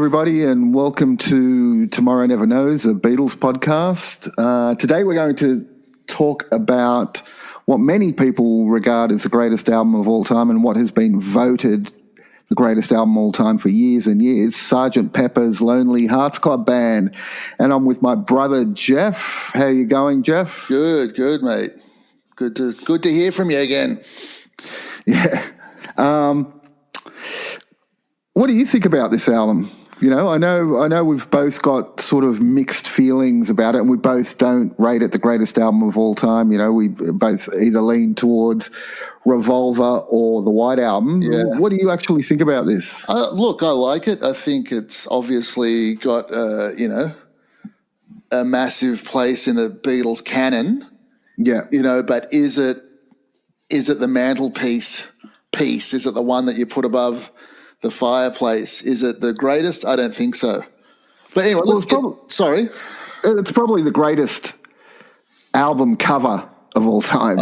everybody, and welcome to Tomorrow Never Knows, a Beatles podcast. Today we're going to talk about what many people regard as the greatest album of all time and what has been voted the greatest album of all time for years and years, Sargent Pepper's Lonely Hearts Club Band. And I'm with my brother, Jeff. How you going, Jeff? Good, mate. Good to hear from you again. Yeah. What do you think about this album? You know, I know we've both got sort of mixed feelings about it, and we both don't rate it the greatest album of all time. You know, we both either lean towards Revolver or the White Album. Yeah. What do you actually think about this? Look, I like it. I think it's obviously got, a massive place in the Beatles canon. Yeah. You know, but is it the mantelpiece piece? Is it the one that you put above the fireplace? Is it the greatest? I don't think so. But anyway, sorry. It's probably the greatest album cover of all time.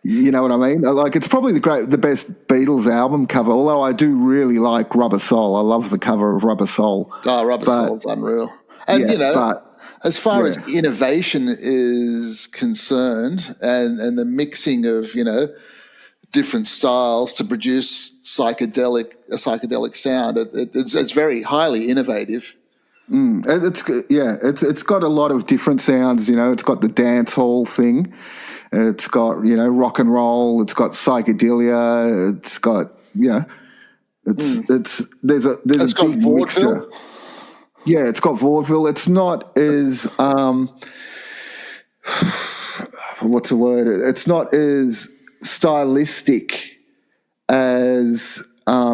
You know what I mean? Like, it's probably the best Beatles album cover, although I do really like Rubber Soul. I love the cover of Rubber Soul. Rubber Soul's unreal. And, as far as innovation is concerned and the mixing of, different styles to produce a psychedelic sound, it's very highly innovative. It's got a lot of different sounds. It's got the dance hall thing. It's got rock and roll. It's got psychedelia. It's got there's a big mixture. Yeah, it's got vaudeville. It's not as what's the word? It's not as stylistic as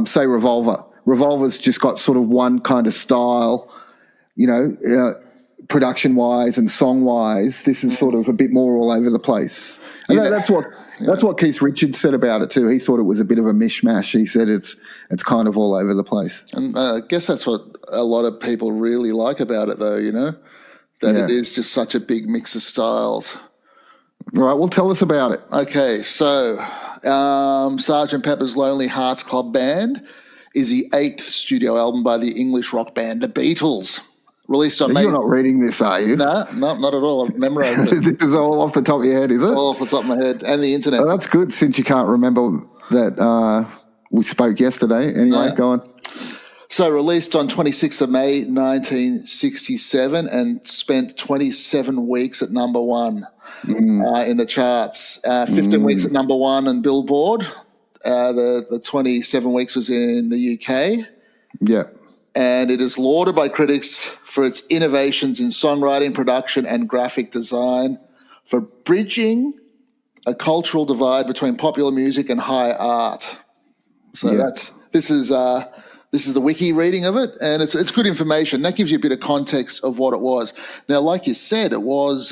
say Revolver. Revolver's just got sort of one kind of style, production wise and song wise. This is sort of a bit more all over the place. And that's what Keith Richards said about it too. He thought it was a bit of a mishmash. He said it's kind of all over the place. And I guess that's what a lot of people really like about it, though. It is just such a big mix of styles. Right, well, tell us about it. Okay, so Sargent Pepper's Lonely Hearts Club Band is the 8th studio album by the English rock band The Beatles. Released on May... You're not reading this, are you? No, not at all. I've memorised it. This is all off the top of your head, is it? It's all off the top of my head and the internet. Well, that's good, since you can't remember that we spoke yesterday. Anyway, go on. So released on 26th of May 1967 and spent 27 weeks at number one in the charts. 15 weeks at number one on Billboard. The 27 weeks was in the UK. Yeah. And it is lauded by critics for its innovations in songwriting, production, and graphic design, for bridging a cultural divide between popular music and high art. So this is the wiki reading of it, and it's good information. That gives you a bit of context of what it was. Now, like you said, it was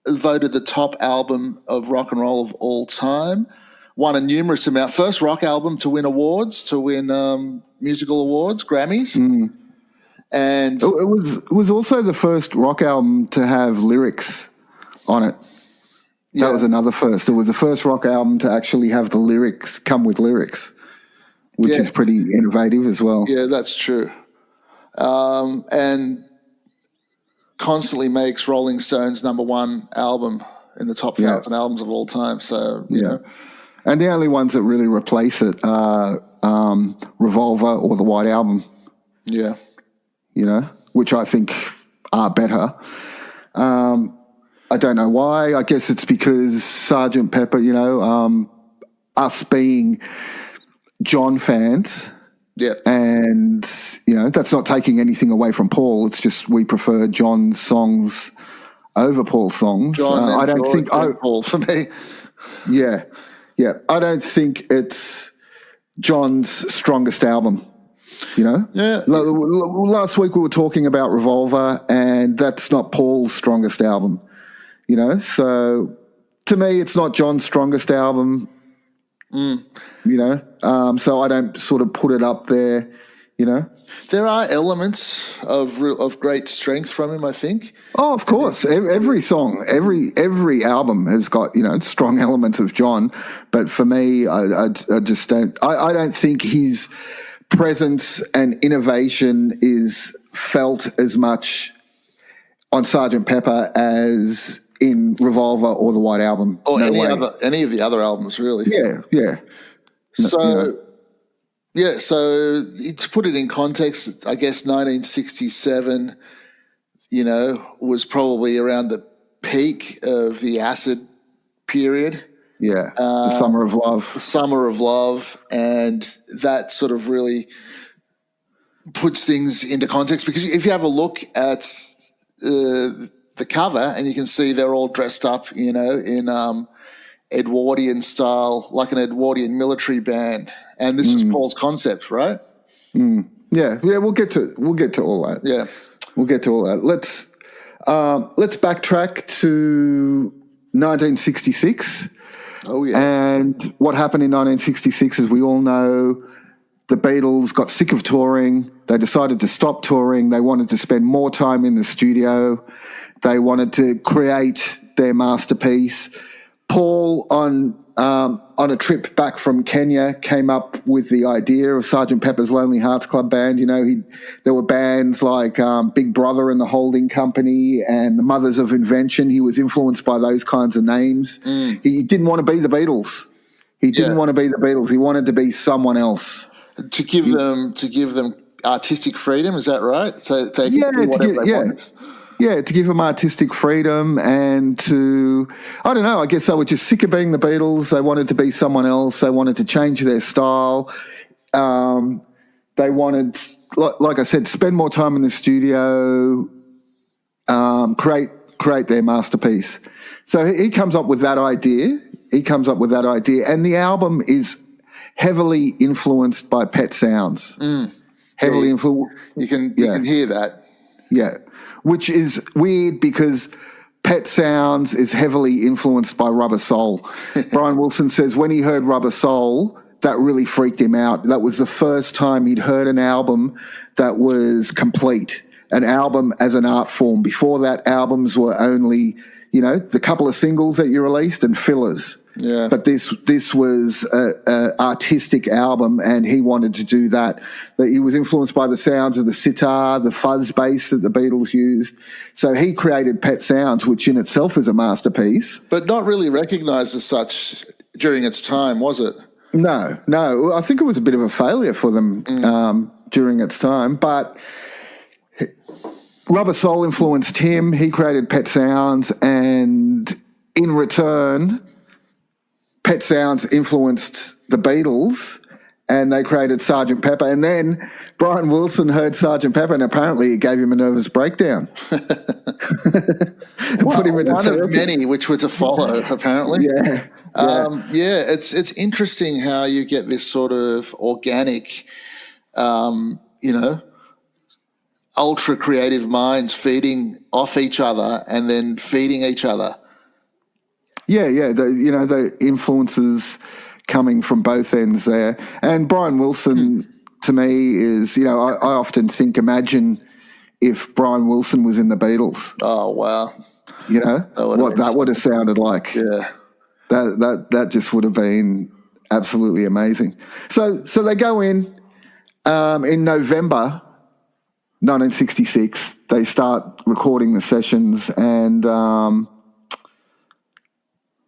voted the top album of rock and roll of all time. Won a numerous amount. First rock album to win awards, musical awards, Grammys. And it was also the first rock album to have lyrics on it. That was another first. It was the first rock album to actually have the lyrics come with lyrics, which is pretty innovative as well. Yeah, that's true. And constantly makes Rolling Stone's number one album in the top 1,000 albums of all time. So, you know. And the only ones that really replace it are Revolver or the White Album. Yeah. Which I think are better. I don't know why. I guess it's because Sargent Pepper, us being John fans. Yeah. And, that's not taking anything away from Paul. It's just we prefer John's songs over Paul's songs. I don't think Paul for me. Yeah. Yeah. I don't think it's John's strongest album. Yeah. Last week we were talking about Revolver, and that's not Paul's strongest album. So to me, it's not John's strongest album. So I don't sort of put it up there. There are elements of great strength from him, I think. Oh, of course. Every song, every album has got, strong elements of John. But for me, I just don't. I don't think he's presence and innovation is felt as much on Sargent Pepper as in Revolver or the White Album. Or No any way. any of the other albums, really. Yeah. So, so to put it in context, I guess 1967, was probably around the peak of the acid period. Yeah, the Summer of Love. Summer of Love, and that sort of really puts things into context, because if you have a look at the cover, and you can see they're all dressed up, in Edwardian style, like an Edwardian military band, and this was Paul's concept, right? Yeah. We'll get to all that. Yeah, we'll get to all that. Let's backtrack to 1966. Oh yeah. And what happened in 1966, as we all know, the Beatles got sick of touring. They decided to stop touring. They wanted to spend more time in the studio. They wanted to create their masterpiece. Paul, on a trip back from Kenya, came up with the idea of Sgt. Pepper's Lonely Hearts Club Band. There were bands like Big Brother and the Holding Company and the Mothers of Invention. He was influenced by those kinds of names. He didn't want to be the Beatles. He didn't want to be the Beatles. He wanted to be someone else. To give them artistic freedom, is that right? So they could do whatever they wanted. Yeah, to give them artistic freedom and to, I don't know, I guess they were just sick of being the Beatles. They wanted to be someone else. They wanted to change their style. They wanted, like I said, spend more time in the studio, create their masterpiece. So he comes up with that idea. And the album is heavily influenced by Pet Sounds. Heavily influenced. You can hear that. Yeah. Which is weird because Pet Sounds is heavily influenced by Rubber Soul. Brian Wilson says when he heard Rubber Soul, that really freaked him out. That was the first time he'd heard an album that was complete, an album as an art form. Before that, albums were only, the couple of singles that you released and fillers. Yeah. But this was an artistic album, and he wanted to do that. That he was influenced by the sounds of the sitar, the fuzz bass that the Beatles used. So he created Pet Sounds, which in itself is a masterpiece. But not really recognised as such during its time, was it? No. I think it was a bit of a failure for them during its time. But Rubber Soul influenced him. He created Pet Sounds, and in return, Pet Sounds influenced the Beatles, and they created Sgt. Pepper. And then Brian Wilson heard Sgt. Pepper, and apparently it gave him a nervous breakdown. Put him in one of many which were to follow, apparently. Yeah. It's interesting how you get this sort of organic, ultra creative minds feeding off each other and then feeding each other. Yeah. The influences coming from both ends there. And Brian Wilson, to me, is, I often think, imagine if Brian Wilson was in the Beatles. Oh, wow. What that would have sounded like. Yeah. That just would have been absolutely amazing. So they go in November 1966. They start recording the sessions, and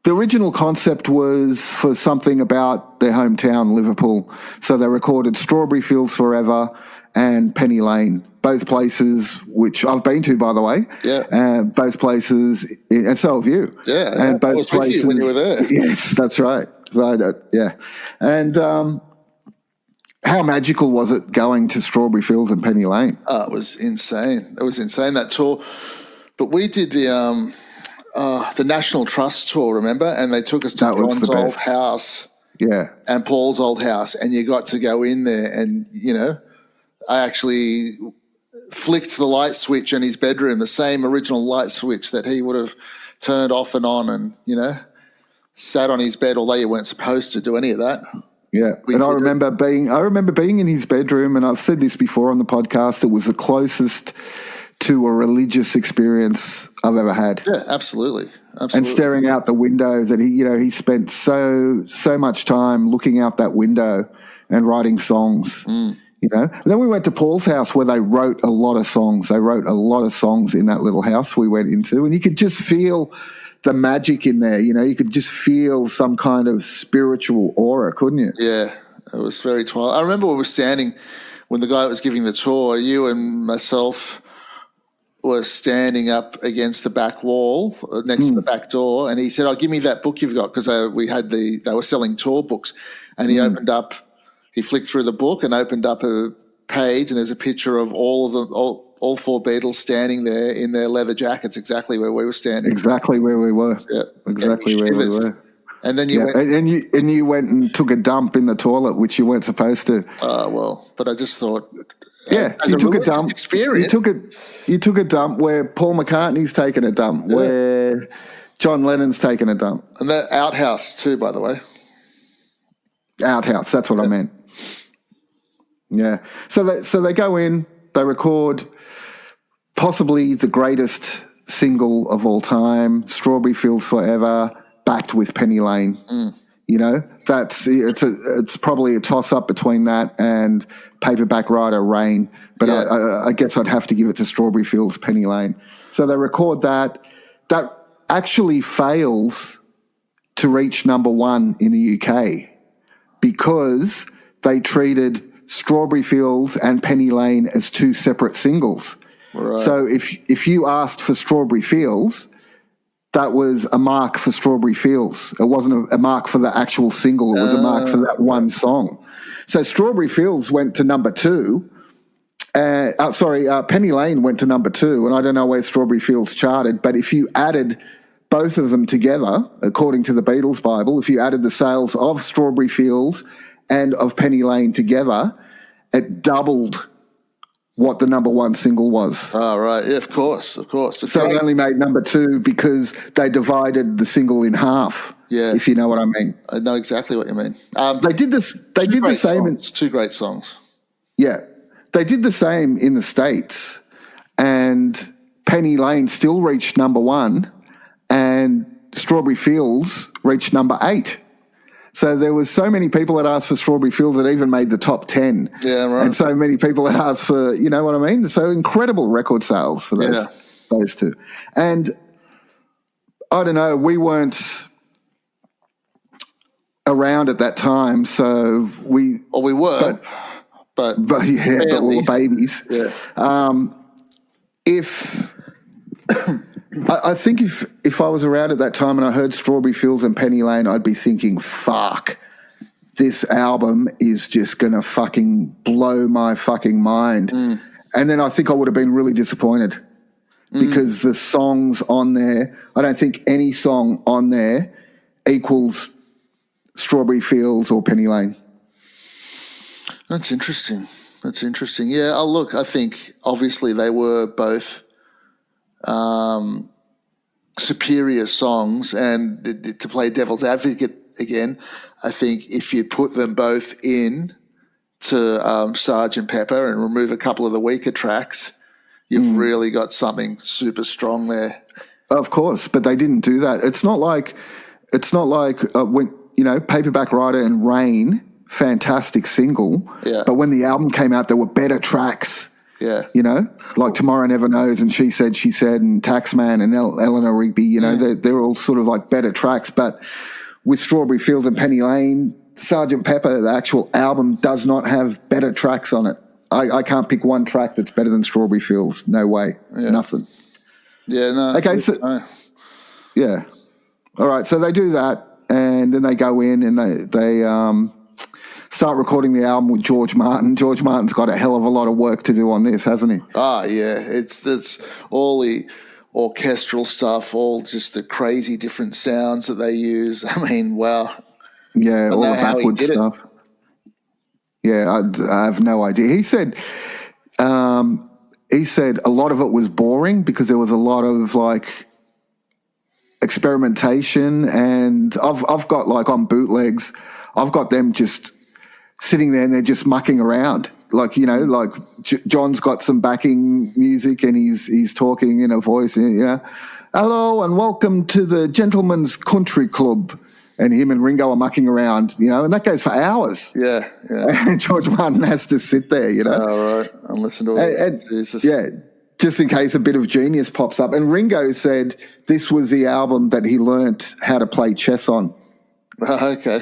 the original concept was for something about their hometown, Liverpool. So they recorded Strawberry Fields Forever and Penny Lane, both places which I've been to, by the way. Yeah. Both places, and so have you. Yeah. And both I was places with you when you were there. Yes, that's right. Yeah. And how magical was it going to Strawberry Fields and Penny Lane? Oh, it was insane. That tour. But we did the National Trust tour, remember? And they took us to John's old house. Yeah. And Paul's old house, and you got to go in there, and I actually flicked the light switch in his bedroom, the same original light switch that he would have turned off and on, and sat on his bed, although you weren't supposed to do any of that. Yeah, and I remember being in his bedroom, and I've said this before on the podcast. It was the closest to a religious experience I've ever had. Yeah, absolutely. And staring out the window, that he spent so much time looking out that window and writing songs. You know, and then we went to Paul's house where they wrote a lot of songs. They wrote a lot of songs in that little house we went into, and you could just feel the magic in there. You know, you could just feel some kind of spiritual aura, couldn't you? Yeah, it was very twilight. I remember we were standing when the guy was giving the tour. You and myself were standing up against the back wall next to the back door, and he said, "Oh, give me that book you've got," because they were selling tour books, and he opened up. He flicked through the book and opened up a page, and there's a picture of all four Beatles standing there in their leather jackets, exactly where we were standing. Exactly where we were. Yeah, exactly where we were. And then you went, and you went and took a dump in the toilet, which you weren't supposed to. Well, but I just thought, yeah, as you took a dump. Experience. You took a dump where Paul McCartney's taken a dump, where John Lennon's taken a dump, and that outhouse too, by the way. Outhouse. That's what I meant. Yeah. So they go in, they record possibly the greatest single of all time, Strawberry Fields Forever, backed with Penny Lane. You know, it's probably a toss up between that and Paperback Writer, Rain. But I guess I'd have to give it to Strawberry Fields, Penny Lane. So they record that. That actually fails to reach number one in the UK because they treated Strawberry Fields and Penny Lane as two separate singles. Right. So if you asked for Strawberry Fields, that was a mark for Strawberry Fields. It wasn't a mark for the actual single. It was a mark for that one song. So Strawberry Fields went to number two. Penny Lane went to number two, and I don't know where Strawberry Fields charted, but if you added both of them together, according to the Beatles Bible, if you added the sales of Strawberry Fields and of Penny Lane together, it doubled what the number one single was. Oh, right. Yeah, of course. So it only made number two because they divided the single in half. Yeah, if you know what I mean. I know exactly what you mean. They did this. They did the same. Two great songs. Yeah, they did the same in the States, and Penny Lane still reached number one, and Strawberry Fields reached number 8. So there was so many people that asked for Strawberry Fields that even made the top 10. Yeah, right. And so many people that asked for, you know what I mean? So incredible record sales for those two. And I don't know, we weren't around at that time, so we... Well, we were, but we were babies. Yeah. I think if I was around at that time and I heard Strawberry Fields and Penny Lane, I'd be thinking, fuck, this album is just going to fucking blow my fucking mind. And then I think I would have been really disappointed because the songs on there, I don't think any song on there equals Strawberry Fields or Penny Lane. That's interesting. Yeah, look, I think obviously they were both superior songs, and to play devil's advocate again, I think if you put them both in to Sargent Pepper and remove a couple of the weaker tracks, you've really got something super strong there. Of course, but they didn't do that. It's not like when, you know, Paperback Writer and Rain, fantastic single, but when the album came out, there were better tracks. Yeah. You know, like Tomorrow Never Knows and She Said, and Taxman and Eleanor Rigby, you know, they're all sort of like better tracks. But with Strawberry Fields and Penny Lane, Sgt. Pepper, the actual album, does not have better tracks on it. I can't pick one track that's better than Strawberry Fields. No way. Yeah. Nothing. Yeah, no. Okay, so, yeah. All right, so they do that, and then they go in and they start recording the album with George Martin. George Martin's got a hell of a lot of work to do on this, hasn't he? Ah, yeah. It's all the orchestral stuff, all just the crazy different sounds that they use. I mean, wow. Yeah, all the backwards stuff. Yeah, I have no idea. He said a lot of it was boring because there was a lot of like experimentation, and I've got like on bootlegs, I've got them just sitting there and they're just mucking around. Like, you know, like John's got some backing music and he's talking in a voice, you know, hello and welcome to the Gentleman's Country Club. and him and Ringo are mucking around, and that goes for hours. Yeah. And George Martin has to sit there, Oh, right, and listen to it. Jesus. Yeah, just in case a bit of genius pops up. And Ringo said this was the album that he learnt how to play chess on. Okay.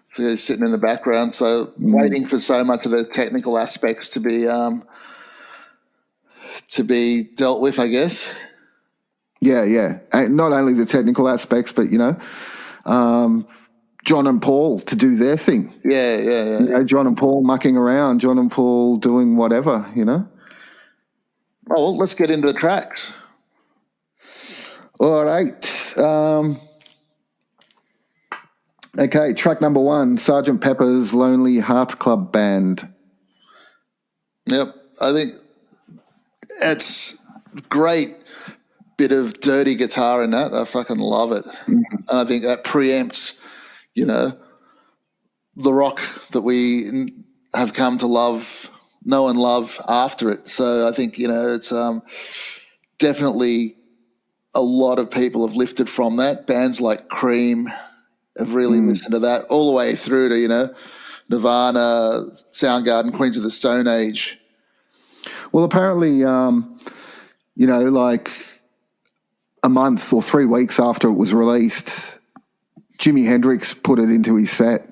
So he's sitting in the background, so waiting for so much of the technical aspects to be dealt with, I guess. Yeah. And not only the technical aspects, but, John and Paul to do their thing. Yeah. John and Paul mucking around, John and Paul doing whatever, Oh, well, let's get into the tracks. All right. Okay, track number 1, Sargent Pepper's Lonely Hearts Club Band. Yep, I think it's great bit of dirty guitar in that. I fucking love it. And I think that preempts, the rock that we have come to know and love after it. So I think, it's definitely a lot of people have lifted from that. Bands like Cream have really listened to that all the way through to, Nirvana, Soundgarden, Queens of the Stone Age. Well, apparently, like a month or 3 weeks after it was released, Jimi Hendrix put it into his set.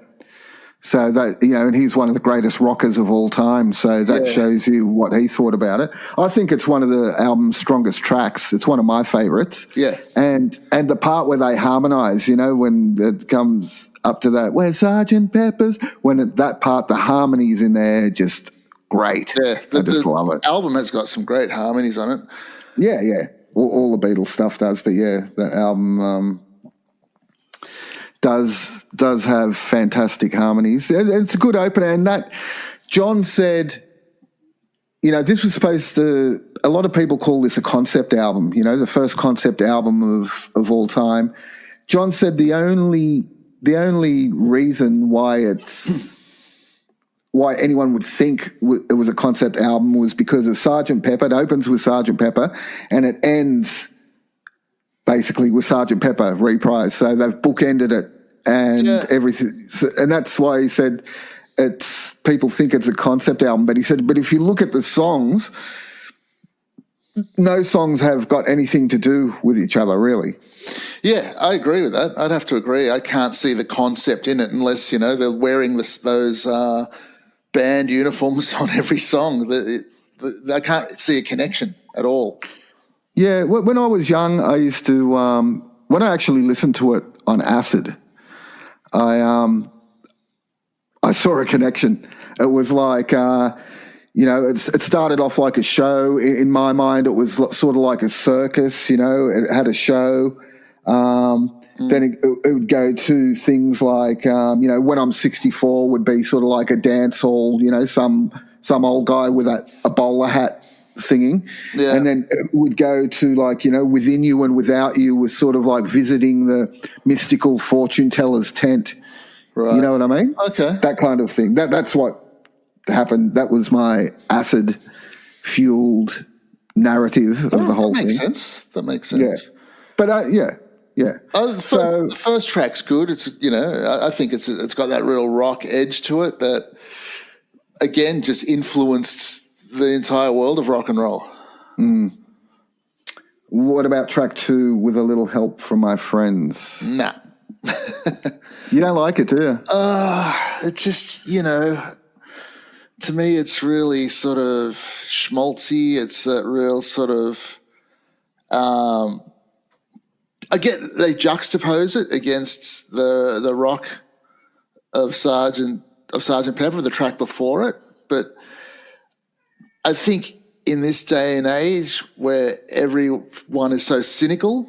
So that, and he's one of the greatest rockers of all time. So that shows you what he thought about it. I think it's one of the album's strongest tracks. It's one of my favorites. Yeah. And the part where they harmonize, when it comes up to that, where's Sergeant Pepper's? That part, the harmonies in there, just great. Yeah. I just love it. The album has got some great harmonies on it. Yeah. All the Beatles stuff does. But yeah, that album, does have fantastic harmonies. It's a good opener, and that John said, this was supposed to. A lot of people call this a concept album. The first concept album of all time. John said the only reason why anyone would think it was a concept album was because of Sergeant Pepper. It opens with Sergeant Pepper, and it ends basically with Sergeant Pepper reprised. So they've bookended it. And everything, and that's why he said people think it's a concept album. But he said, but if you look at the songs, no songs have got anything to do with each other, really. Yeah, I agree with that. I'd have to agree. I can't see the concept in it unless they're wearing those band uniforms on every song. I can't see a connection at all. Yeah, when I was young, I used to when I actually listened to it on acid. I saw a connection. It was like, it started off like a show. In my mind, it was sort of like a circus, it had a show. Then it would go to things like, When I'm 64 would be sort of like a dance hall, some old guy with a bowler hat singing. Yeah. And then it would go to like, Within You and Without You was sort of like visiting the mystical fortune teller's tent. Right. You know what I mean? Okay. That kind of thing. That's what happened. That was my acid-fueled narrative of the whole thing. That makes sense. Yeah. But, yeah. The first track's good. It's, I think it's got that real rock edge to it that, again, just influenced the entire world of rock and roll. What about track 2, With a Little Help from My Friends? Nah. You don't like it, do you? It's just, to me it's really sort of schmaltzy. It's that real sort of, I get they juxtapose it against the rock of Sergeant Pepper, the track before it, but I think in this day and age where everyone is so cynical,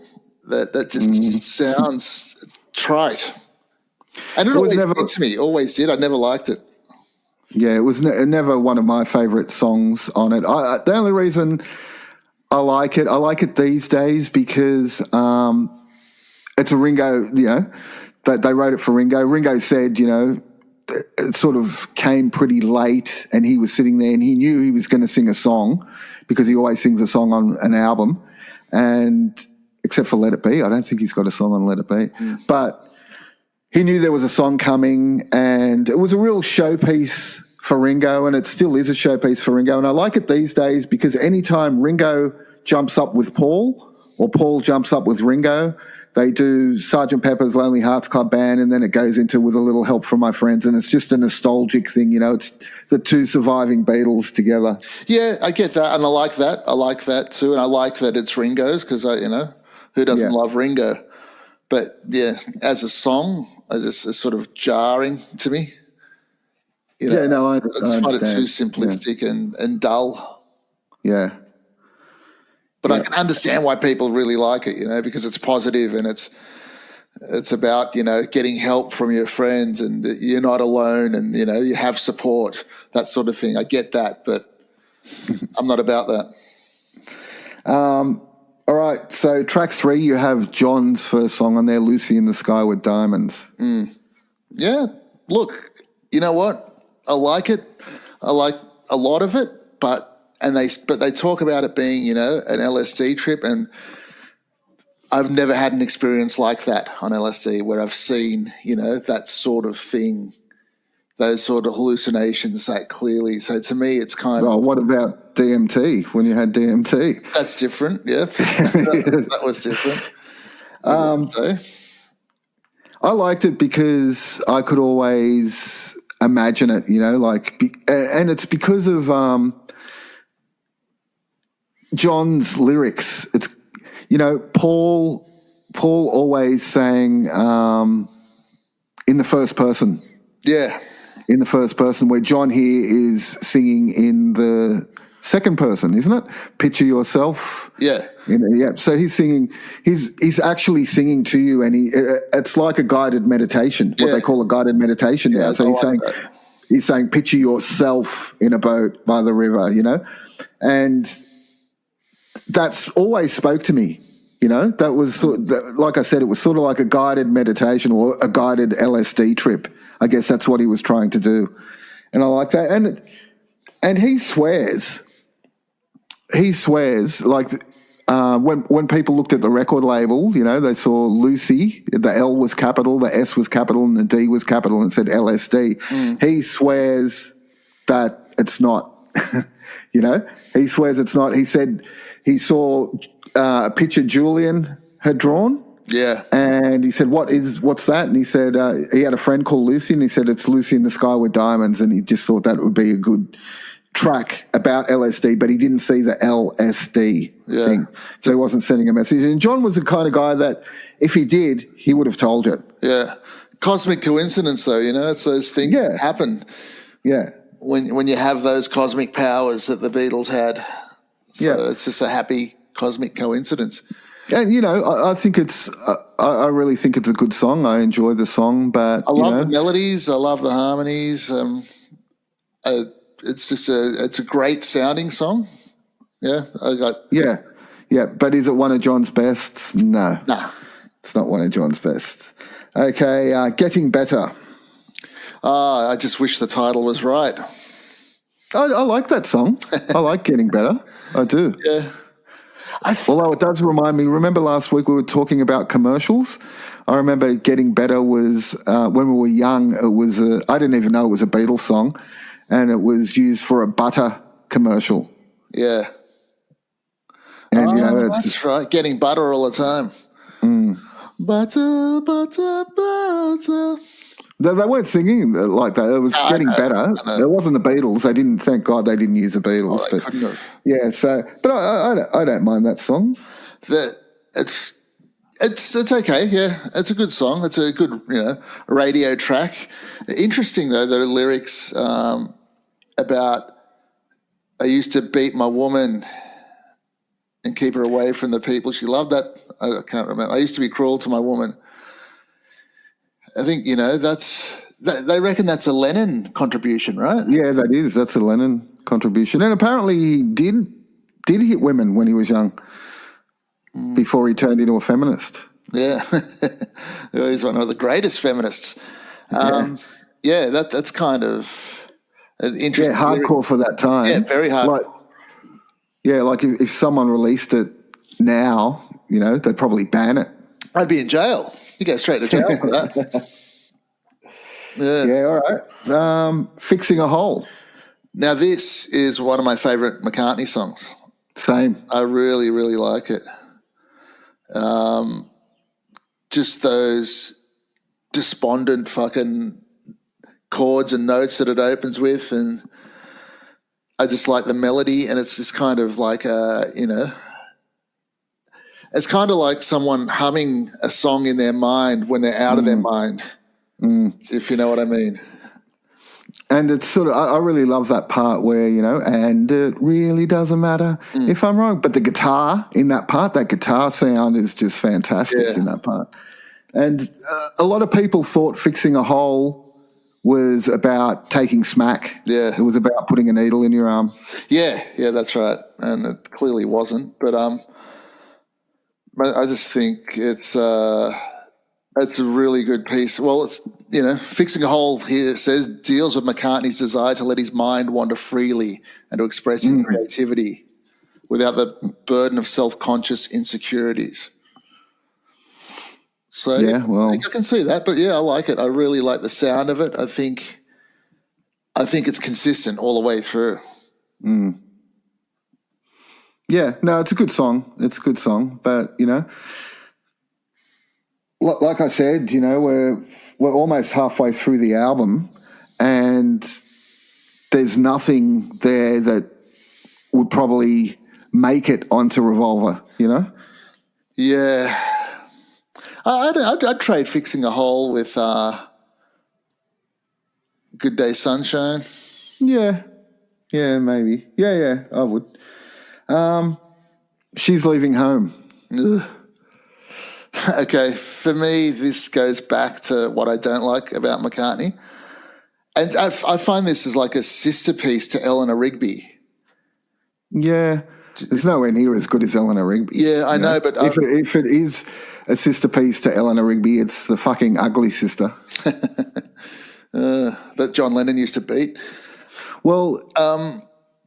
that just sounds trite. And it always did to me. Always did. I never liked it. Yeah, it was never one of my favourite songs on it. The only reason I like it these days because it's a Ringo, they wrote it for Ringo. Ringo said, it sort of came pretty late and he was sitting there and he knew he was going to sing a song because he always sings a song on an album, and except for Let It Be. I don't think he's got a song on Let It Be. But he knew there was a song coming, and it was a real showpiece for Ringo, and it still is a showpiece for Ringo. And I like it these days because anytime Ringo jumps up with Paul or Paul jumps up with Ringo, they do Sargent Pepper's Lonely Hearts Club Band, and then it goes into With a Little Help from My Friends, and it's just a nostalgic thing, it's the two surviving Beatles together. Yeah, I get that, and I like that. I like that too, and I like that it's Ringo's because who doesn't love Ringo? But yeah, as a song, it's sort of jarring to me. I find it understand. too simplistic and dull. Yeah. But I can understand why people really like it, because it's positive and it's about, getting help from your friends and that you're not alone and, you have support, that sort of thing. I get that, but I'm not about that. All right, so track 3, you have John's first song on there, Lucy in the Sky with Diamonds. Yeah, look, you know what? I like it. I like a lot of it, but they talk about it being, an LSD trip, and I've never had an experience like that on LSD where I've seen, that sort of thing, those sort of hallucinations that clearly. So to me, it's kind of. What about DMT, when you had DMT? That's different, yeah. That was different. I liked it because I could always imagine it, and it's because of John's lyrics. It's, Paul always sang in the first person. Yeah. In the first person, where John here is singing in the second person, isn't it? Picture yourself. Yeah. So he's singing. He's actually singing to you, and it's like a guided meditation. What they call a guided meditation now. So he's saying, picture yourself in a boat by the river. And that's always spoke to me. That was like I said, it was sort of like a guided meditation or a guided LSD trip. I guess that's what he was trying to do, and I like that. And he swears like when people looked at the record label, they saw Lucy, the L was capital, the S was capital, and the D was capital, and said LSD. He swears that it's not. He swears it's not. He said he saw a picture Julian had drawn. Yeah. And he said, what's that? And he said, he had a friend called Lucy, and he said, it's Lucy in the Sky with Diamonds. And he just thought that would be a good track about LSD, but he didn't see the LSD thing. So he wasn't sending a message. And John was the kind of guy that if he did, he would have told you. Yeah. Cosmic coincidence, though, it's those things that happen. Yeah. When you have those cosmic powers that the Beatles had. So it's just a happy cosmic coincidence. And, I think I really think it's a good song. I enjoy the song, but I love the melodies. I love the harmonies. It's just it's a great sounding song. Yeah. Yeah. But is it one of John's best? No. Nah. It's not one of John's best. Okay. Getting Better. I just wish the title was right. I like that song. I like Getting Better. I do. Yeah. Although it does remind me, remember last week we were talking about commercials? I remember Getting Better was, when we were young, it was, I didn't even know it was a Beatles song, and it was used for a butter commercial. Yeah. And, that's right. Getting butter all the time. Butter, butter, butter. They weren't singing like that. It was Getting Better. It wasn't the Beatles. They didn't. Thank God they didn't use the Beatles. They couldn't have. Yeah. So, but I don't mind that song. It's okay. Yeah, it's a good song. It's a good radio track. Interesting though, the lyrics about I used to beat my woman and keep her away from the people she loved. That I can't remember. I used to be cruel to my woman. I think, they reckon that's a Lennon contribution, right? Yeah, that is. That's a Lennon contribution. And apparently he did hit women when he was young before he turned into a feminist. Yeah. He's one of the greatest feminists. That's kind of an interesting. Yeah, hardcore for that time. Yeah, very hard. Like if someone released it now, they'd probably ban it. I'd be in jail. You go straight to jail for that. Yeah, all right. Fixing a Hole. Now, this is one of my favourite McCartney songs. Same. I really, really like it. Just those despondent fucking chords and notes that it opens with, and I just like the melody, and it's just kind of like it's kind of like someone humming a song in their mind when they're out of their mind, if you know what I mean. And it's sort of, I really love that part where, and it really doesn't matter if I'm wrong. But the guitar in that part, that guitar sound is just fantastic in that part. And a lot of people thought Fixing a Hole was about taking smack. Yeah. It was about putting a needle in your arm. Yeah, that's right. And it clearly wasn't. But I just think it's a really good piece. Well, it's, Fixing a Hole here, it says, deals with McCartney's desire to let his mind wander freely and to express his creativity without the burden of self-conscious insecurities. So I can see that, but I like it. I really like the sound of it. I think it's consistent all the way through. Yeah, no, it's a good song. It's a good song, but like I said, we're almost halfway through the album, and there's nothing there that would probably make it onto Revolver. Yeah. I'd trade Fixing a Hole with Good Day Sunshine. Yeah, maybe. Yeah, I would. She's Leaving Home. Ugh. Okay, for me, this goes back to what I don't like about McCartney. And I find this is like a sister piece to Eleanor Rigby. Yeah, there's nowhere near as good as Eleanor Rigby. Yeah, I know, but if it is a sister piece to Eleanor Rigby, it's the fucking ugly sister. That John Lennon used to beat. Well,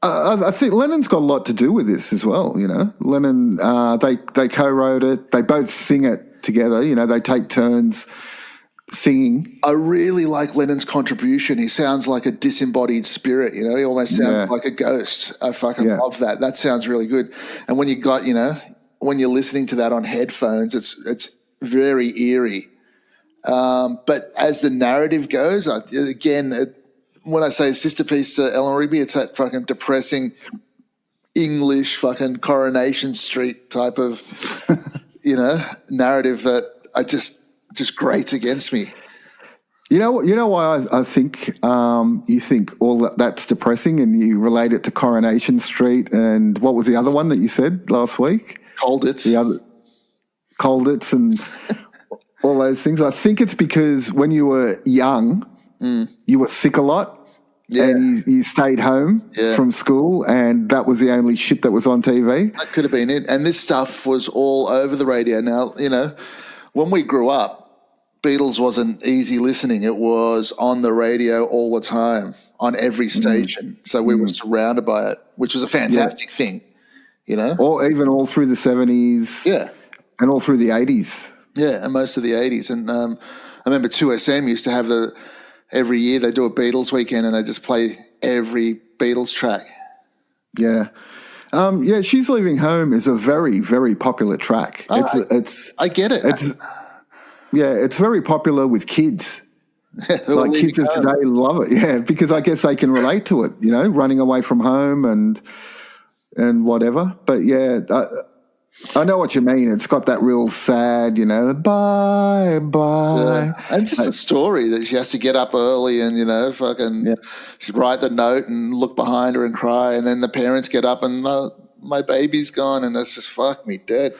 I think Lennon's got a lot to do with this as well. Lennon, they co-wrote it. They both sing it together. They take turns singing. I really like Lennon's contribution. He sounds like a disembodied spirit. He almost sounds like a ghost. I fucking love that. That sounds really good. And when you got, when you're listening to that on headphones, it's very eerie. But as the narrative goes, when I say sister piece to Eleanor Rigby, it's that fucking depressing English fucking Coronation Street type of, narrative that I just grates against me. You know why I think you think all that's depressing, and you relate it to Coronation Street, and what was the other one that you said last week? Colditz. The other Colditz and all those things. I think it's because when you were young, you were sick a lot, and you stayed home from school, and that was the only shit that was on TV. That could have been it. And this stuff was all over the radio. Now, when we grew up, Beatles wasn't easy listening. It was on the radio all the time, on every station. So we were surrounded by it, which was a fantastic thing, Or even all through the 70s. Yeah. And all through the 80s. Yeah, and most of the 80s. And I remember 2SM used to have every year they do a Beatles weekend, and they just play every Beatles track. Yeah. She's Leaving Home is a very, very popular track. I get it. It's very popular with kids. Like kids of home. today love it. Yeah, because I guess they can relate to it, running away from home and whatever. But I know what you mean. It's got that real sad, bye. And just the story that she has to get up early and, she'd write the note and look behind her and cry. And then the parents get up and my baby's gone, and it's just fuck me dead.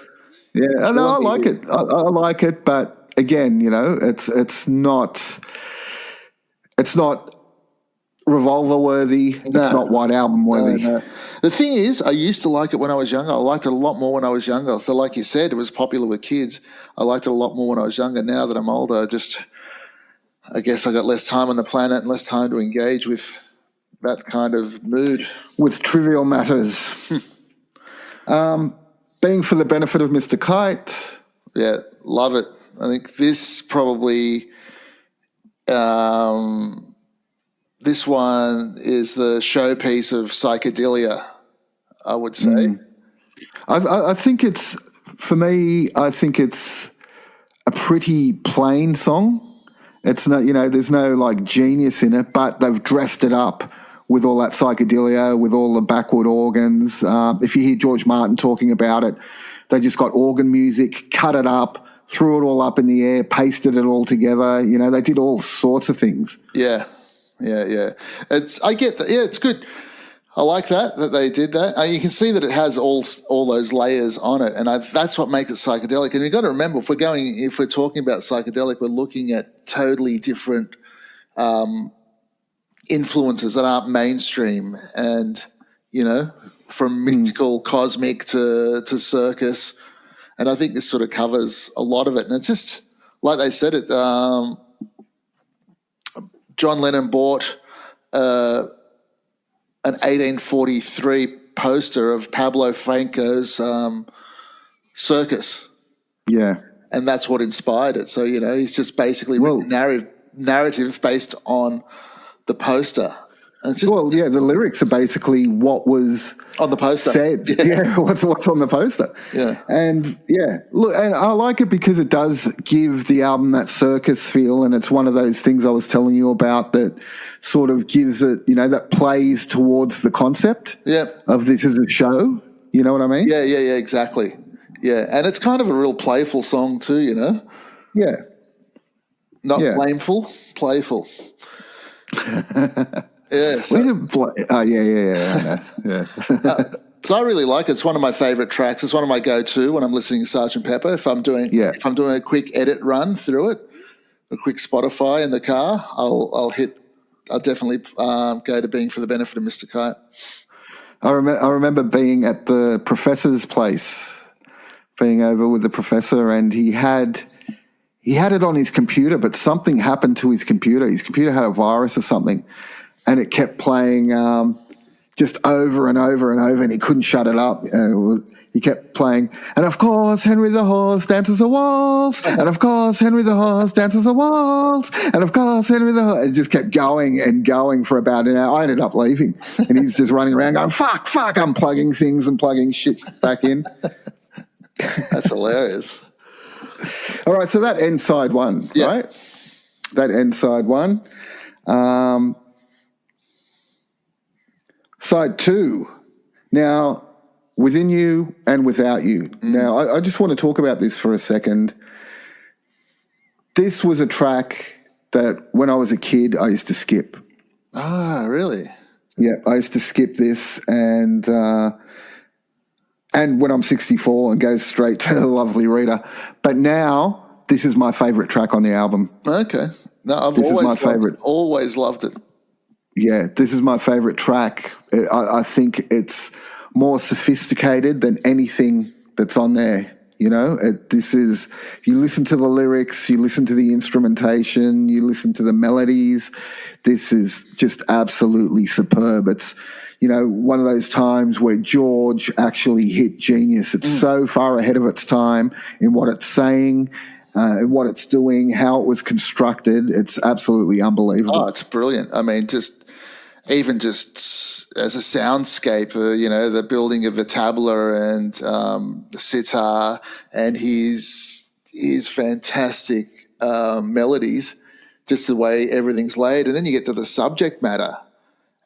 Yeah, no, I like it. I like it. But again, it's not Revolver worthy. No. It's not White Album worthy. No. The thing is, I used to like it when I was younger. I liked it a lot more when I was younger. So like you said, it was popular with kids. I liked it a lot more when I was younger. Now that I'm older, I guess I got less time on the planet and less time to engage with that kind of mood. With trivial matters. Being for the benefit of Mr. Kite. Yeah, love it. I think this probably This one is the showpiece of psychedelia, I would say. I think it's, for me, I think it's a pretty plain song. It's not, there's no like genius in it, but they've dressed it up with all that psychedelia, with all the backward organs. If you hear George Martin talking about it, they just got organ music, cut it up, threw it all up in the air, pasted it all together. They did all sorts of things. Yeah. I get that. Yeah, it's good. I like that they did that. You can see that it has all those layers on it, and that's what makes it psychedelic. And you've got to remember, if we're talking about psychedelic, we're looking at totally different influences that aren't mainstream, and from mystical, cosmic to circus. And I think this sort of covers a lot of it. And it's just like they said, John Lennon bought an 1843 poster of Pablo Franco's circus. Yeah. And that's what inspired it. So, he's just basically written narrative based on the poster. And it's just, the lyrics are basically what was on the poster said. Yeah, what's on the poster. Yeah. And look, and I like it because it does give the album that circus feel, and it's one of those things I was telling you about that sort of gives it, that plays towards the concept of this as a show. You know what I mean? Yeah, exactly. Yeah, and it's kind of a real playful song too, Yeah. Not blameful, playful. Yeah. So, so I really like it. It's one of my favorite tracks. It's one of my go-to when I'm listening to Sargent Pepper. If I'm doing a quick edit run through it, a quick Spotify in the car, I'll definitely go to Being for the Benefit of Mr. Kite. I remember being at the professor's place, being over with the professor, and he had it on his computer, but something happened to his computer. His computer had a virus or something, and it kept playing just over and over and over, and he couldn't shut it up. He kept playing, and of course, Henry the Horse dances a waltz, and of course, Henry the Horse dances a waltz, and of course, Henry the Horse. It just kept going and going for about an hour. I ended up leaving, and he's just running around going, fuck, unplugging things and plugging shit back in. That's hilarious. All right, so that ends side one, right? That ends side one. Side two. Now, Within You and Without You. Now, I just want to talk about this for a second. This was a track that when I was a kid, I used to skip. Ah, really? Yeah, I used to skip this, and when I'm 64 and goes straight to Lovely Rita. But now, this is my favourite track on the album. Okay. No, I've always loved it. Yeah, this is my favourite track. I think it's more sophisticated than anything that's on there. This is, you listen to the lyrics, you listen to the instrumentation, you listen to the melodies. This is just absolutely superb. It's, one of those times where George actually hit genius. It's so far ahead of its time in what it's saying, what it's doing, how it was constructed. It's absolutely unbelievable. Oh, it's brilliant. I mean, even just as a soundscape, the building of the tabla and the sitar and his fantastic melodies, just the way everything's laid. And then you get to the subject matter.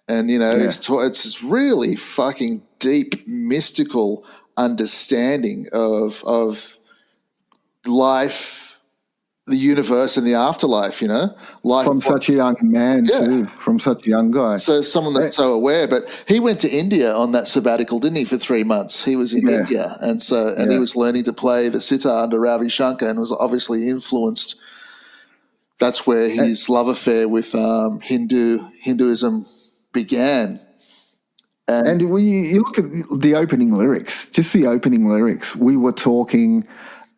And, it's really fucking deep, mystical understanding of life, the universe and the afterlife, life from such a young man too, from such a young guy. So someone that's so aware. But he went to India on that sabbatical, didn't he? For 3 months, he was in India, and he was learning to play the sitar under Ravi Shankar, and was obviously influenced. That's where his love affair with Hinduism began. And you look at the opening lyrics, just the opening lyrics. We were talking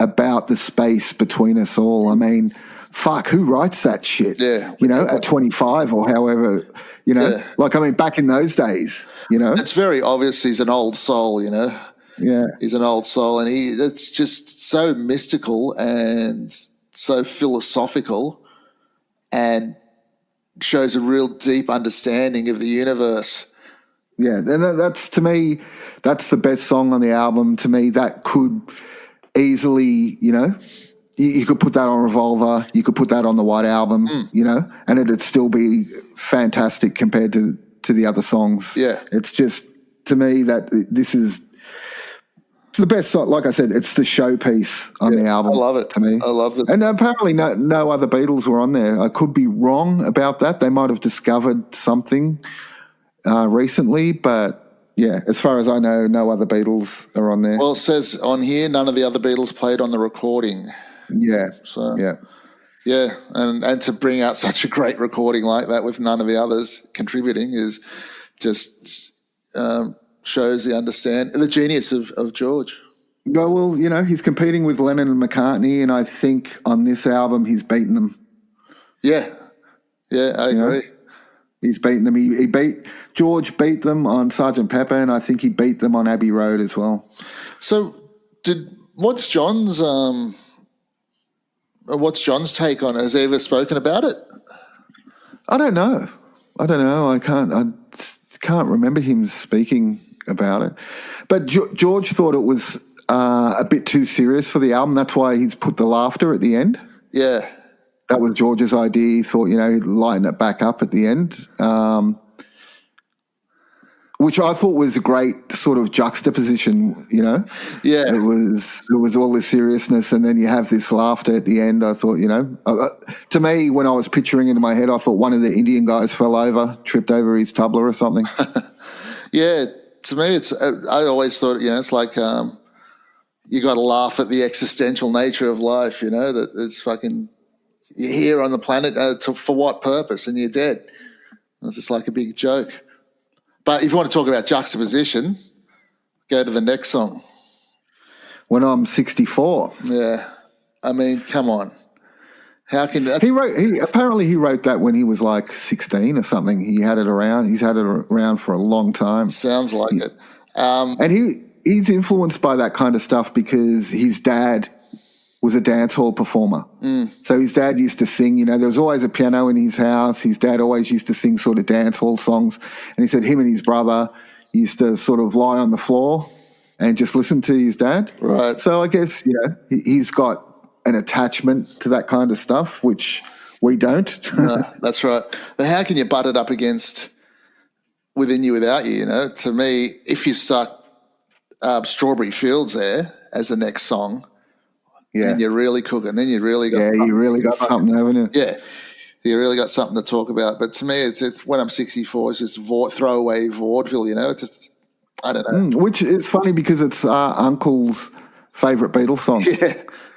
about the space between us all. I mean, fuck, who writes that shit? Yeah. At 25 or however, back in those days, It's very obvious he's an old soul, Yeah. He's an old soul, and it's just so mystical and so philosophical. and shows a real deep understanding of the universe. Yeah, and that's, to me, that's the best song on the album. To me, that could easily, you could put that on Revolver, you could put that on the White Album, and it'd still be fantastic compared to the other songs. Yeah. It's just, to me, that this is the best song. Like I said, it's the showpiece on the album. I love it. To me. I love it. And apparently no other Beatles were on there. I could be wrong about that. They might have discovered something recently, but yeah, as far as I know, no other Beatles are on there. Well, it says on here, none of the other Beatles played on the recording. Yeah. So yeah. Yeah, and to bring out such a great recording like that with none of the others contributing is just shows the genius of George. Well, he's competing with Lennon and McCartney, and I think on this album he's beaten them. Yeah, I agree. He's beaten them. George beat them on Sgt. Pepper, and I think he beat them on Abbey Road as well. So, what's John's take on it? Has he ever spoken about it? I don't know. I can't remember him speaking about it. But George thought it was a bit too serious for the album. That's why he's put the laughter at the end. Yeah. That was George's idea. He thought, he'd lighten it back up at the end, which I thought was a great sort of juxtaposition, Yeah. It was all this seriousness, and then you have this laughter at the end. I thought, to me, when I was picturing it in my head, I thought one of the Indian guys fell over, tripped over his tabla or something. Yeah, to me, I always thought, it's like you got to laugh at the existential nature of life, that it's fucking, you're here on the planet for what purpose, and you're dead. It's just like a big joke. But if you want to talk about juxtaposition, go to the next song. When I'm 64. Yeah. I mean, come on. How can that... Apparently he wrote that when he was like 16 or something. He's had it around for a long time. Sounds like it. And he's influenced by that kind of stuff because his dad was a dance hall performer. So his dad used to sing, there was always a piano in his house. His dad always used to sing sort of dance hall songs. And he said him and his brother used to sort of lie on the floor and just listen to his dad. Right. So I guess, he's got an attachment to that kind of stuff, which we don't. No, that's right. But how can you butt it up against Within You Without You, To me, if you stuck Strawberry Fields there as the next song, then you're really cooking. Then you really got you really got something, haven't you? Yeah, you really got something to talk about. But to me, it's When I'm 64, it's just throwaway vaudeville. It's just, I don't know. Which is funny because it's our uncle's favourite Beatles song.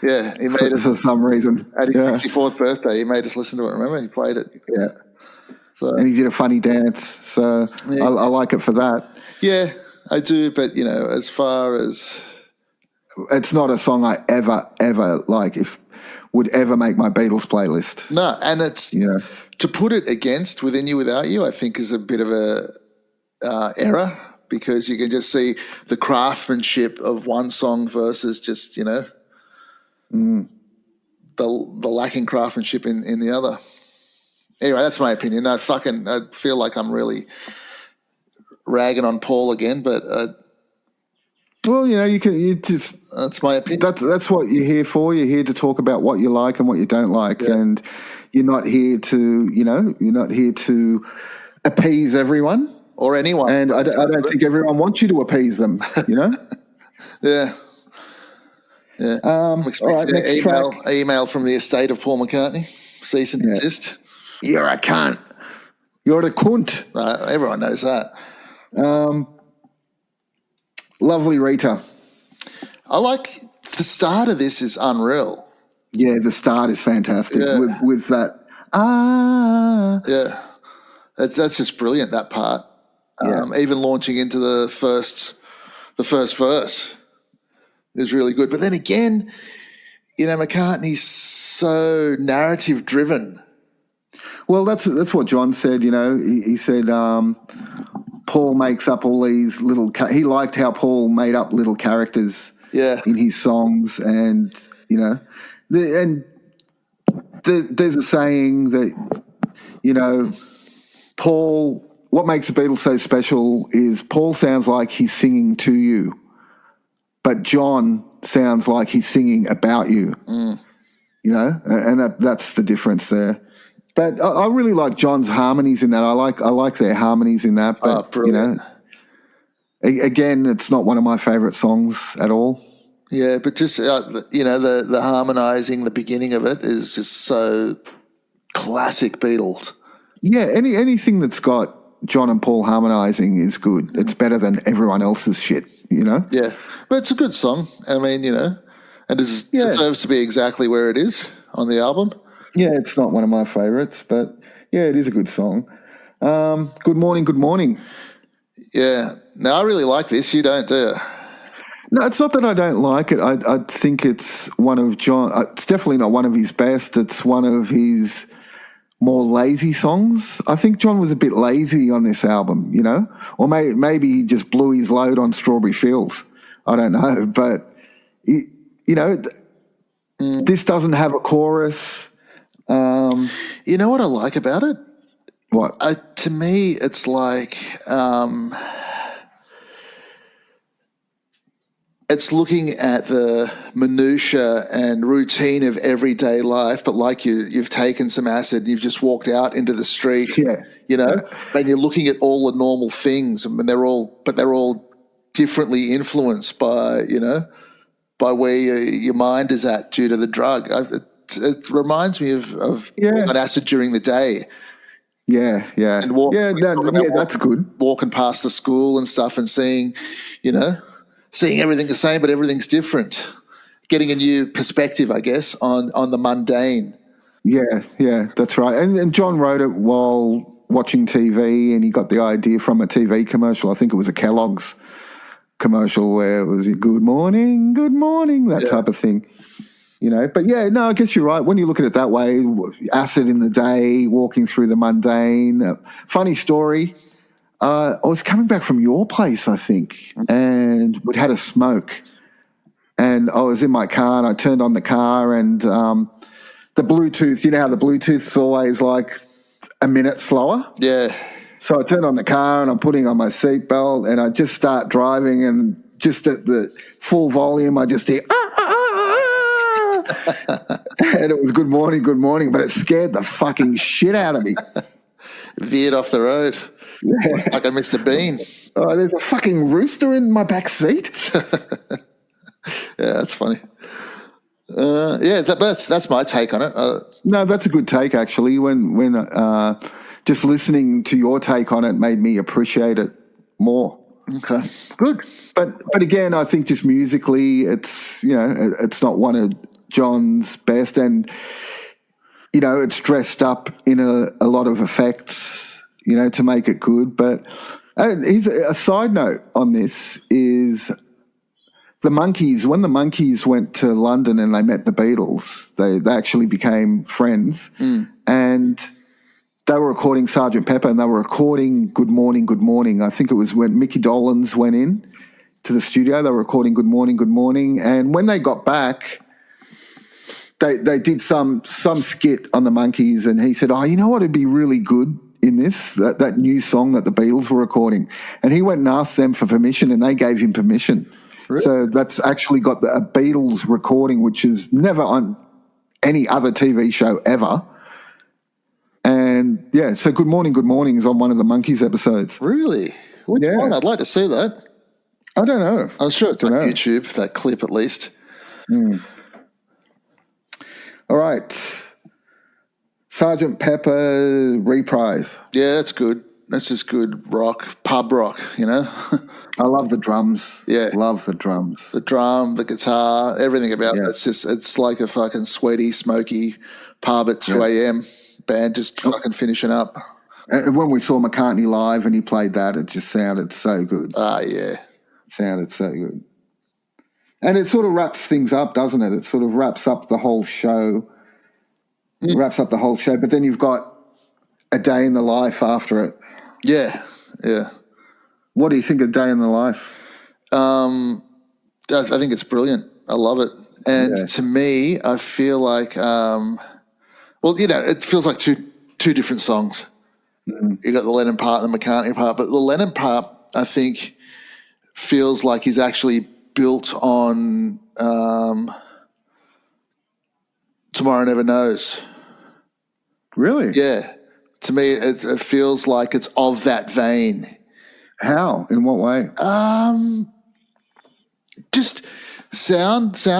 Yeah. He made it for some reason at his 64th birthday. He made us listen to it. Remember, he played it. Yeah. So, and he did a funny dance. So I like it for that. Yeah, I do. But as far as it's not a song I ever would ever make my Beatles playlist. No, and it's to put it against Within You Without You, I think is a bit of a error because you can just see the craftsmanship of one song versus just the lacking craftsmanship in the other. Anyway, that's my opinion. I feel like I'm really ragging on Paul again, but. Well, that's my opinion. That's what you're here for. You're here to talk about what you like and what you don't like, and you're not here to appease everyone or anyone. And I don't think everyone wants you to appease them. Yeah. All right, next track. Email from the estate of Paul McCartney. Cease and desist. You're a cunt. You're a cunt. Everyone knows that. Lovely Rita. I like the start of this is unreal. Yeah, the start is fantastic with that. Yeah, that's just brilliant. That part. Even launching into the first verse is really good. But then again, McCartney's so narrative driven. Well, that's what John said. He said Paul makes up all these little. He liked how Paul made up little characters. In his songs, and and the there's a saying that, Paul, what makes the Beatles so special is Paul sounds like he's singing to you, but John sounds like he's singing about you, and that's the difference there. But I really like John's harmonies in that. I like their harmonies in that. But, again, it's not one of my favourite songs at all. Yeah, but just, the harmonising, the beginning of it is just so classic Beatles. Yeah, anything that's got John and Paul harmonising is good. It's better than everyone else's shit, Yeah, but it's a good song. I mean, and it deserves to be exactly where it is on the album. Yeah, it's not one of my favourites, but yeah, it is a good song. Good Morning, Good Morning. Yeah. Now, I really like this. You don't, do you? No, it's not that I don't like it. I think it's one of John. It's definitely not one of his best. It's one of his more lazy songs. I think John was a bit lazy on this album, or maybe he just blew his load on Strawberry Fields. I don't know, but this doesn't have a chorus. You know what I like about it? What? To me, it's like it's looking at the minutiae and routine of everyday life, but like you've taken some acid and you've just walked out into the street, and you're looking at all the normal things, and they're all differently influenced by by where your mind is at due to the drug. It reminds me of on acid during the day. Yeah. And that's good. Walking past the school and stuff and seeing everything the same, but everything's different. Getting a new perspective, I guess, on the mundane. Yeah, that's right. And John wrote it while watching TV, and he got the idea from a TV commercial. I think it was a Kellogg's commercial where it was good morning, that type of thing. But I guess you're right. When you look at it that way, acid in the day, walking through the mundane. Funny story. I was coming back from your place, I think, and we'd had a smoke. And I was in my car, and I turned on the car, and the Bluetooth, how the Bluetooth's always like a minute slower? Yeah. So I turned on the car, and I'm putting on my seatbelt, and I just start driving, and just at the full volume, I just hear, and it was good morning, but it scared the fucking shit out of me. Veered off the road. Yeah. Like I missed a bean. Oh, there's a fucking rooster in my back seat. Yeah, that's funny. That's my take on it. No, that's a good take, actually. When just listening to your take on it made me appreciate it more. Okay, good. But again, I think just musically, it's it's not one of John's best, and it's dressed up in a lot of effects, to make it good. But here's a side note on this is the Monkees. When the Monkees went to London and they met the Beatles, they actually became friends, and they were recording Sargent Pepper, and they were recording Good Morning, Good Morning. I think it was when Mickey Dolenz went in to the studio. They were recording Good Morning, Good Morning, and when they got back, they did some skit on the Monkees, and he said, "Oh, you know what would be really good in this? That new song that the Beatles were recording." And he went and asked them for permission, and they gave him permission. Really? So that's actually got a Beatles recording, which is never on any other TV show ever. And so Good Morning, Good Morning is on one of the Monkees episodes. Really? Which one? I'd like to see that. I don't know. I'm sure it's on YouTube, that clip at least. All right. Sargent Pepper Reprise. Yeah, that's good. That's just good rock, pub rock, I love the drums. Yeah. Love the drums. The drum, the guitar, everything about it. It's like a fucking sweaty, smoky pub at 2 a.m. band just fucking finishing up. And when we saw McCartney live and he played that, it just sounded so good. Yeah. Sounded so good. And it sort of wraps things up, doesn't it? It sort of wraps up the whole show. But then you've got a day in the life after it. Yeah. What do you think of Day in the Life? I think it's brilliant. I love it. And to me, I feel like Well, it feels like two different songs. You got the Lennon part and the McCartney part, but the Lennon part, I think, feels like he's actually built on Tomorrow Never Knows. Really? Yeah. To me, it feels like it's of that vein. How? In what way? Just sound-wise,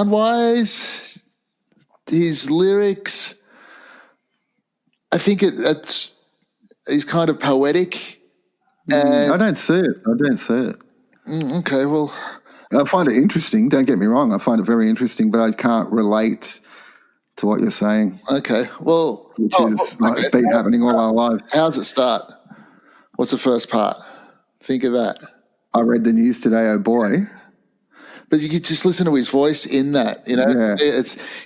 his lyrics. I think he's kind of poetic. And I don't see it. okay, well, I find it interesting. Don't get me wrong. I find it very interesting, but I can't relate to what you're saying. Okay, well, which is it's been happening all our lives. How does it start? What's the first part? Think of that. I read the news today. Oh boy! But you could just listen to his voice in that. Yeah.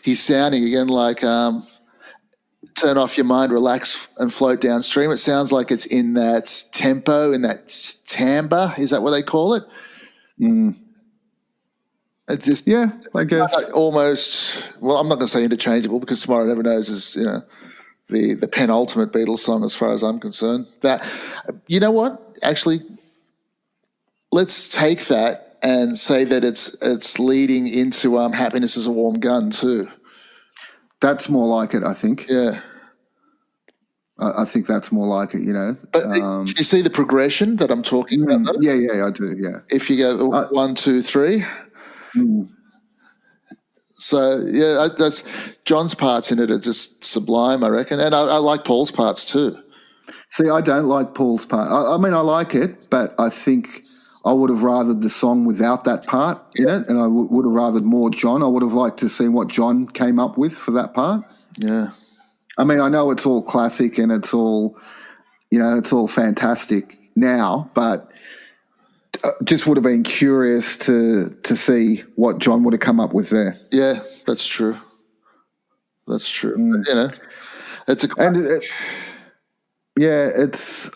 He's sounding again like turn off your mind, relax, and float downstream. It sounds like it's in that tempo, in that timbre. Is that what they call it? It just I guess almost. Well, I'm not going to say interchangeable because Tomorrow Never Knows is the penultimate Beatles song as far as I'm concerned. That you know what? Actually, let's take that and say that it's leading into Happiness Is a Warm Gun too. That's more like it, I think. Yeah. I think that's more like it, But do you see the progression that I'm talking about? Though? Yeah, I do, yeah. If you go 1, 2, 3. So, that's John's parts in it are just sublime, I reckon. And I like Paul's parts too. See, I don't like Paul's part. I mean, I like it, but I think I would have rathered the song without that part in it, and I would have rathered more John. I would have liked to see what John came up with for that part. Yeah. I mean, I know it's all classic and it's all, it's all fantastic now, but just would have been curious to see what John would have come up with there. Yeah, that's true. That's true. It's a and it's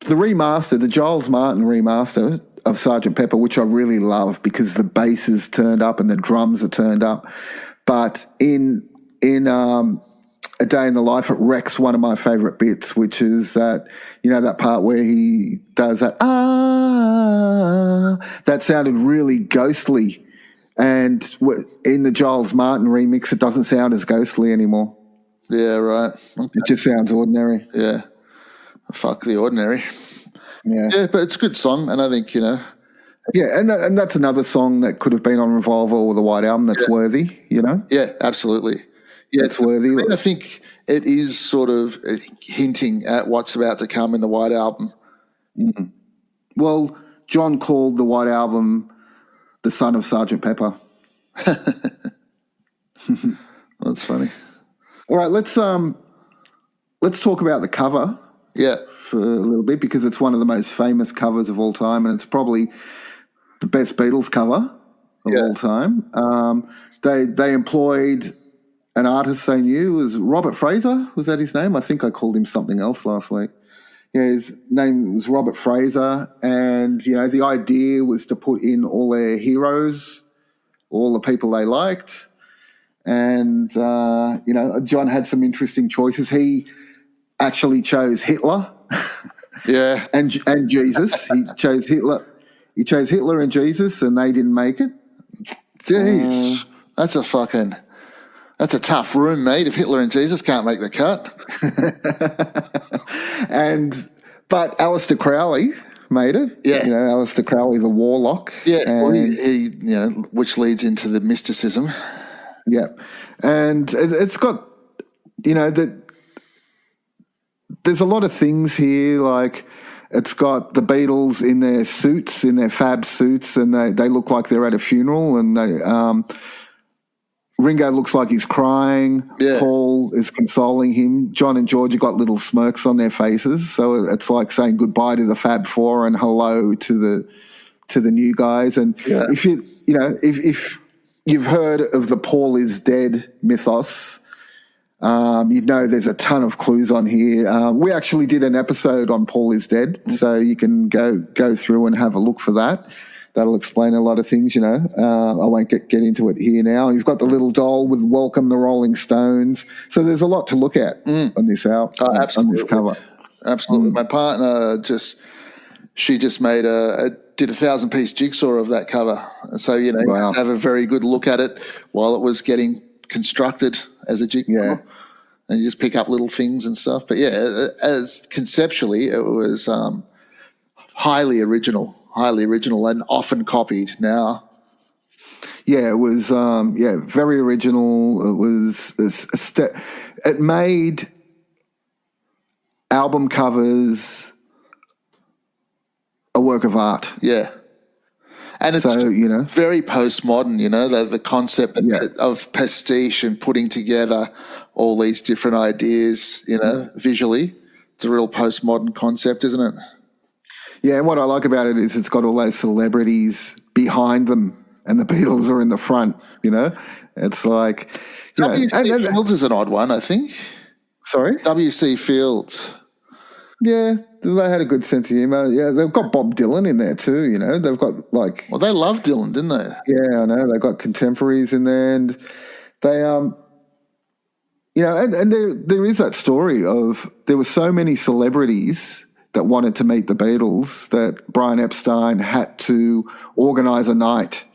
the remaster, the Giles Martin remaster of Sargent Pepper, which I really love because the bass is turned up and the drums are turned up. But in A Day in the Life, it wrecks one of my favourite bits, which is that, that part where he does that, that sounded really ghostly. And in the Giles Martin remix, it doesn't sound as ghostly anymore. Yeah, right. Okay. It just sounds ordinary. Yeah. Fuck the ordinary. Yeah. Yeah, but it's a good song, and I think, Yeah, and that's another song that could have been on Revolver or the White Album that's worthy, Yeah, absolutely. Yeah, it's worthy. I think it is sort of hinting at what's about to come in the White Album. Mm-hmm. Well, John called the White Album the son of Sergeant Pepper. That's funny. All right, let's talk about the cover. Yeah. For a little bit, because it's one of the most famous covers of all time, and it's probably the best Beatles cover of all time. They employed an artist they knew, was Robert Fraser. Was that his name? I think I called him something else last week. Yeah, his name was Robert Fraser, and the idea was to put in all their heroes, all the people they liked, and John had some interesting choices. He actually chose Hitler. Yeah. and Jesus. He chose Hitler. He chose Hitler and Jesus, and they didn't make it. Jeez. That's a tough room, mate, if Hitler and Jesus can't make the cut. But Aleister Crowley made it. Yeah. Aleister Crowley, the warlock. Yeah. Well, he which leads into the mysticism. Yeah. And it's got, there's a lot of things here, like it's got the Beatles in their suits, in their fab suits, and they look like they're at a funeral, and Ringo looks like he's crying. Yeah. Paul is consoling him. John and George have got little smirks on their faces, so it's like saying goodbye to the Fab Four and hello to the new guys. And if if you've heard of the Paul is dead mythos, there's a ton of clues on here. We actually did an episode on Paul is Dead, so you can go through and have a look for that. that'll explain a lot of things, you know. I won't get into it here now. You've got the little doll with "Welcome the Rolling Stones," so there's a lot to look at on this album, on this cover. Absolutely. My partner she just made did a 1,000-piece jigsaw of that cover. So, you know, you have a very good look at it while it was getting constructed as a jigsaw. Yeah. And you just pick up little things and stuff. But yeah, as conceptually, it was highly original and often copied now. Yeah, it was very original. It was it made album covers a work of art. Yeah. And it's very postmodern, you know, the concept of pastiche and putting together all these different ideas, you know, visually. It's a real postmodern concept, isn't it? Yeah, and what I like about it is it's got all those celebrities behind them and the Beatles are in the front, you know. It's like... W.C. Fields is an odd one, I think. Sorry? W.C. Fields. Yeah, they had a good sense of humour. Yeah, they've got Bob Dylan in there too, you know. They've got like... Well, they loved Dylan, didn't they? Yeah, I know. They've got contemporaries in there, and they, you know, and there is that story of there were so many celebrities that wanted to meet the Beatles that Brian Epstein had to organise a night,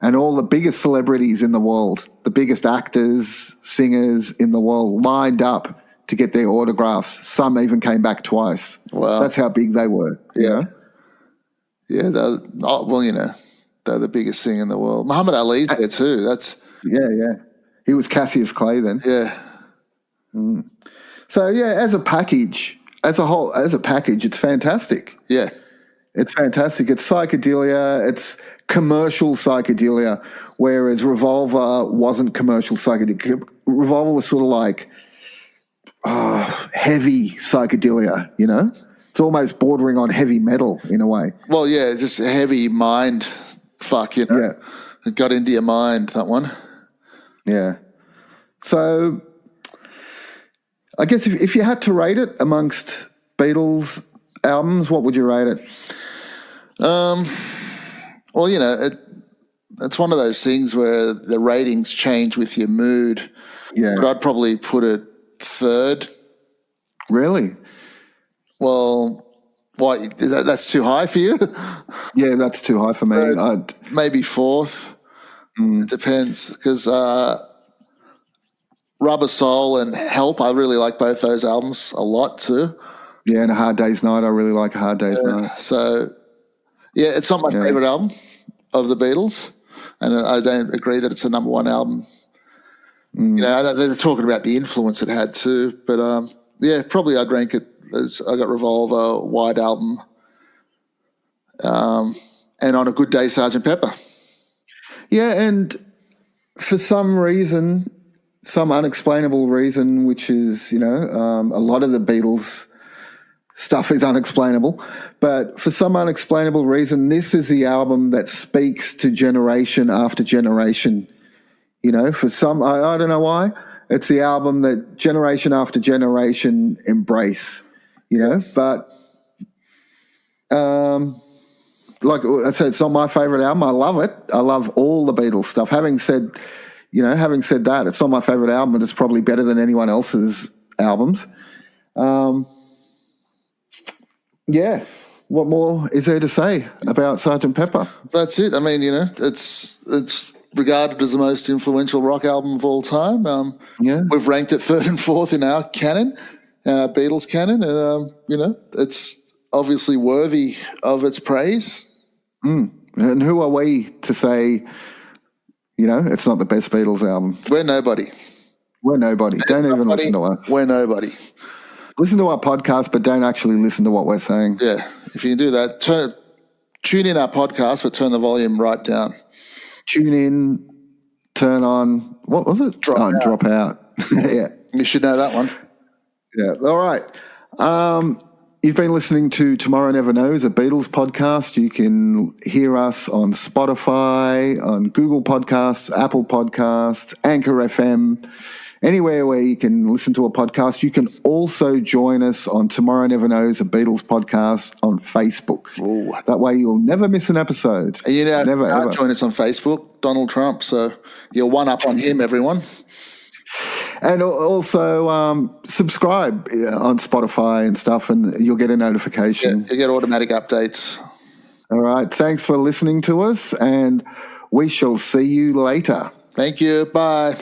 and all the biggest celebrities in the world, the biggest actors, singers in the world lined up to get their autographs. Some even came back twice. Wow. That's how big they were. You know? Yeah, they're the biggest thing in the world. Muhammad Ali's there too. That's yeah. He was Cassius Clay then. Yeah. So yeah, as a package, it's fantastic. Yeah. It's fantastic. It's psychedelia. It's commercial psychedelia, whereas Revolver wasn't commercial psychedelia. Revolver was sort of like heavy psychedelia, you know? It's almost bordering on heavy metal in a way. Well, yeah, just a heavy mind fuck, you know? Yeah. It got into your mind, that one. Yeah. So I guess if you had to rate it amongst Beatles albums, what would you rate it? Well, you know, it's one of those things where the ratings change with your mood. Yeah. But I'd probably put it third. Really? Well, what? That's too high for you? Yeah, that's too high for me. Maybe fourth. It depends, because Rubber Soul and Help, I really like both those albums a lot too. Yeah, and A Hard Day's Night, I really like A Hard Day's Night. So, yeah, it's not my favourite album of the Beatles, and I don't agree that it's a number one album. You know, they're talking about the influence it had too, but yeah, probably I'd rank it as I got Revolver, White Album, and On a Good Day, Sargent Pepper. Yeah, and for some reason, some unexplainable reason, which is, you know, a lot of the Beatles stuff is unexplainable, but for some unexplainable reason, this is the album that speaks to generation after generation. You know, for some, I don't know why, it's the album that generation after generation embrace, you know, but like I said, it's not my favourite album. I love it. I love all the Beatles stuff. Having said that, it's not my favourite album, but it's probably better than anyone else's albums. Yeah. What more is there to say about Sgt. Pepper? That's it. I mean, you know, it's regarded as the most influential rock album of all time. We've ranked it third and fourth in our canon, our Beatles canon, and you know, it's obviously worthy of its praise. And who are we to say, you know, it's not the best Beatles album? We're nobody. Don't even listen to us. We're nobody. Listen to our podcast, but don't actually listen to what we're saying. Yeah, if you can do that, tune in our podcast, but turn the volume right down. Tune in, turn on, what was it? Drop out. Yeah. You should know that one. Yeah. All right. You've been listening to Tomorrow Never Knows, a Beatles podcast. You can hear us on Spotify, on Google Podcasts, Apple Podcasts, Anchor FM, anywhere where you can listen to a podcast. You can also join us on Tomorrow Never Knows, a Beatles podcast on Facebook. Ooh. That way you'll never miss an episode. And Never, ever. join us on Facebook, Donald Trump. So you're one up on him, everyone. And also subscribe on Spotify and stuff, and you'll get a notification. You get automatic updates. All right. Thanks for listening to us, and we shall see you later. Thank you. Bye.